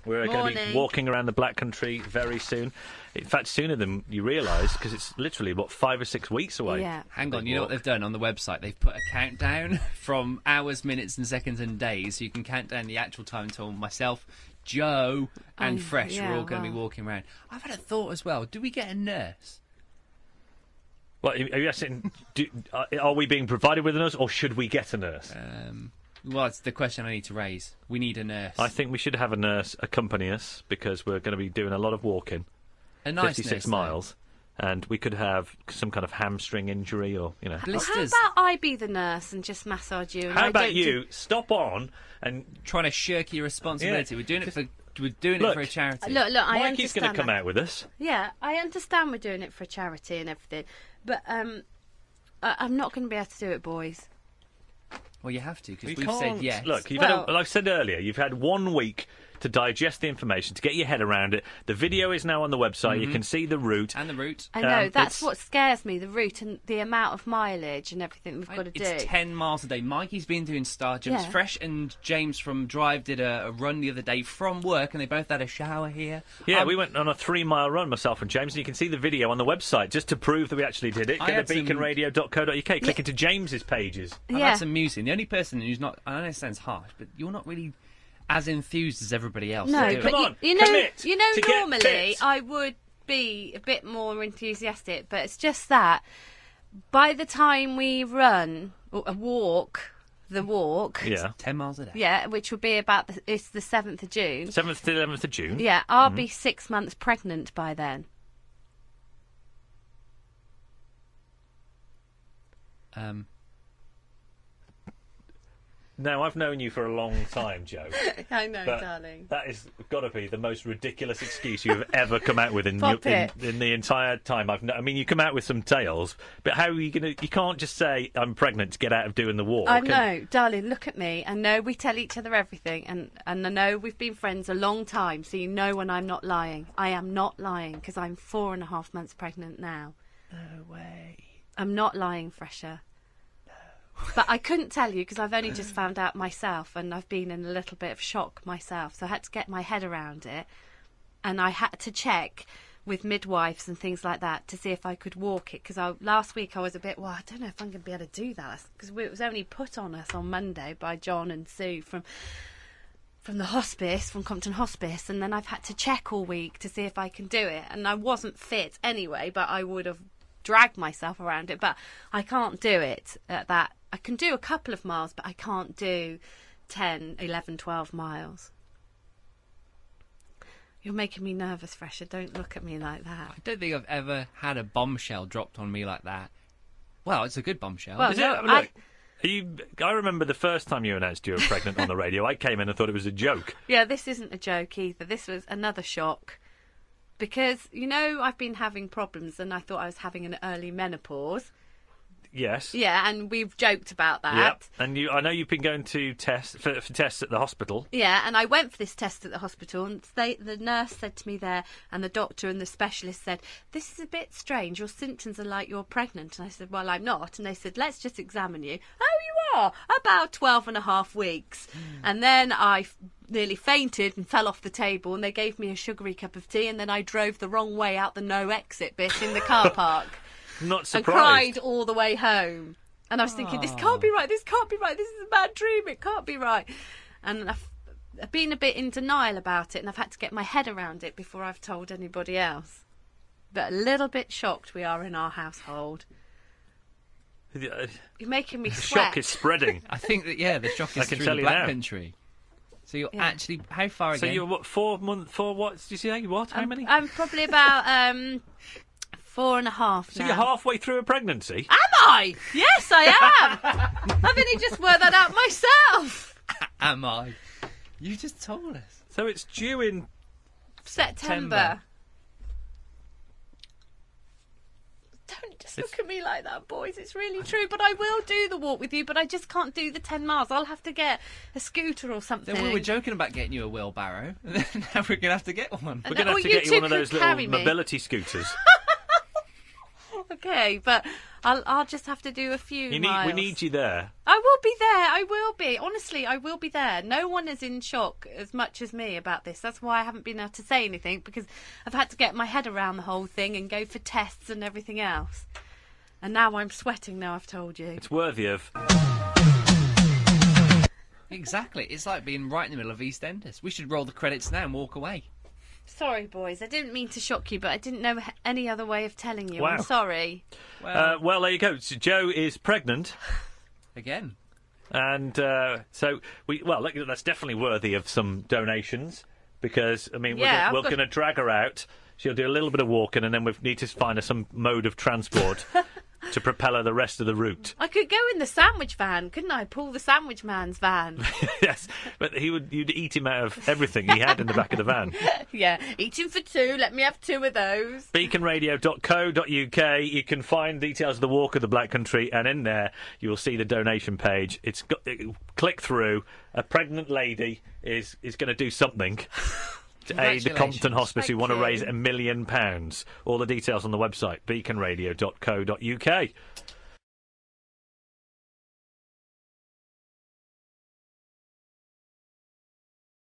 We're going to be walking around the Black Country very soon. In fact, sooner than you realise, because it's literally, 5 or 6 weeks away. Yeah. Hang on, you know what they've done on the website? They've put a countdown from hours, minutes and seconds and days, so you can count down the actual time until myself, Joe and Fresh are all going to be walking around. I've had a thought as well. Do we get a nurse? Well, are you asking, are we being provided with a nurse, or should we get a nurse? Well, it's the question I need to raise. We need a nurse. I think we should have a nurse accompany us, because we're going to be doing a lot of walking. A nice 56 nurse, miles. And we could have some kind of hamstring injury or, Blisters. How about I be the nurse and just massage you? And How about you stop on and... Trying to shirk your responsibility. Yeah. We're doing it for a charity. Look, I understand. Mikey's going to come out with us. Yeah, I understand we're doing it for a charity and everything, but I'm not going to be able to do it, boys. Well, you have to, because You we've can't. said yes. Look, like I said earlier, you've had 1 week to digest the information, to get your head around it. The video is now on the website. You can see the route. And the route. I know, that's what scares me, the route and the amount of mileage and everything we've got to do. It's 10 miles a day. Mikey's been doing star jumps. Yeah. Fresh and James from Drive did a run the other day from work, and they both had a shower here. Yeah, we went on a 3-mile run, myself and James, and you can see the video on the website, just to prove that we actually did it. Go to beaconradio.co.uk, click into James's pages. I've had some musing. The only person who's not, I know it sounds harsh, but you're not really as enthused as everybody else. No, but Come on, you know, commit normally to get fit. I would be a bit more enthusiastic, but it's just that by the time we run or walk, 10 miles a day. yeah, which would be about it's the 7th of June. 7th to 11th of June. Yeah, I'll be 6 months pregnant by then. Now, I've known you for a long time, Joe. I know, but darling. That has got to be the most ridiculous excuse you've ever come out with in Pop it. the entire time I've known. I mean, you come out with some tales, but how are you going to... You can't just say, I'm pregnant to get out of doing the walk. I know, darling, look at me. I know we tell each other everything, and I know we've been friends a long time, so you know when I'm not lying. I am not lying, because I'm 4.5 months pregnant now. No way. I'm not lying, Fresher. But I couldn't tell you because I've only just found out myself, and I've been in a little bit of shock myself. So I had to get my head around it, and I had to check with midwives and things like that to see if I could walk it. Because last week I was a bit, I don't know if I'm going to be able to do that, because it was only put on us on Monday by John and Sue from the hospice, from Compton Hospice, and then I've had to check all week to see if I can do it. And I wasn't fit anyway, but I would have dragged myself around it. But I can't do it at that. I can do a couple of miles, but I can't do 10, 11, 12 miles. You're making me nervous, Fresher. Don't look at me like that. I don't think I've ever had a bombshell dropped on me like that. Well, it's a good bombshell. Well, I remember the first time you announced you were pregnant on the radio. I came in and thought it was a joke. Yeah, this isn't a joke either. This was another shock. Because, I've been having problems, and I thought I was having an early menopause. Yes. Yeah, and we've joked about that. Yep. And I know you've been going to tests for tests at the hospital. Yeah, and I went for this test at the hospital, and the nurse said to me there, and the doctor and the specialist said, "This is a bit strange. Your symptoms are like you're pregnant." And I said, "Well, I'm not." And they said, "Let's just examine you." "Oh, you are? About 12.5 weeks." And then I nearly fainted and fell off the table, and they gave me a sugary cup of tea, and then I drove the wrong way out the no exit bit in the car park. Not surprised. And cried all the way home. And I was thinking, this can't be right, this can't be right, this is a bad dream, it can't be right. And I've been a bit in denial about it, and I've had to get my head around it before I've told anybody else. But a little bit shocked we are in our household. You're making me sweat. The shock is spreading. I think that, the shock is through the Black Country. So you're actually, how far again? So you're what, 4 months, what, did you say, what, how many? I'm probably about 4.5 now. So you're halfway through a pregnancy? Am I? Yes, I am. I've only just worked that out myself. Am I? You just told us. So it's due in September. Don't just look at me like that, boys. It's really true. But I will do the walk with you, but I just can't do the 10 miles. I'll have to get a scooter or something. Then we were joking about getting you a wheelbarrow, and now we're going to have to get one. We're going to have to get you one of those little mobility scooters. Okay, but I'll just have to do a few miles. We need you there. I will be there. I will be. Honestly, I will be there. No one is in shock as much as me about this. That's why I haven't been able to say anything, because I've had to get my head around the whole thing and go for tests and everything else. And now I'm sweating now I've told you. It's worthy of... Exactly. It's like being right in the middle of EastEnders. We should roll the credits now and walk away. Sorry, boys. I didn't mean to shock you, but I didn't know any other way of telling you. Wow. I'm sorry. Well, there you go. So Jo is pregnant. Again. And so, that's definitely worthy of some donations, because, I mean, we're going to drag her out. She'll do a little bit of walking, and then we need to find her some mode of transport to propel her the rest of the route. I could go in the sandwich van, couldn't I? Pull the sandwich man's van. Yes, but you'd eat him out of everything he had in the back of the van. Yeah, eat him for two. Let me have two of those. Beaconradio.co.uk. You can find details of the Walk of the Black Country, and in there you will see the donation page. Click through. A pregnant lady is going to do something to aid the Compton Hospice, who want to raise £1 million. All the details on the website, beaconradio.co.uk.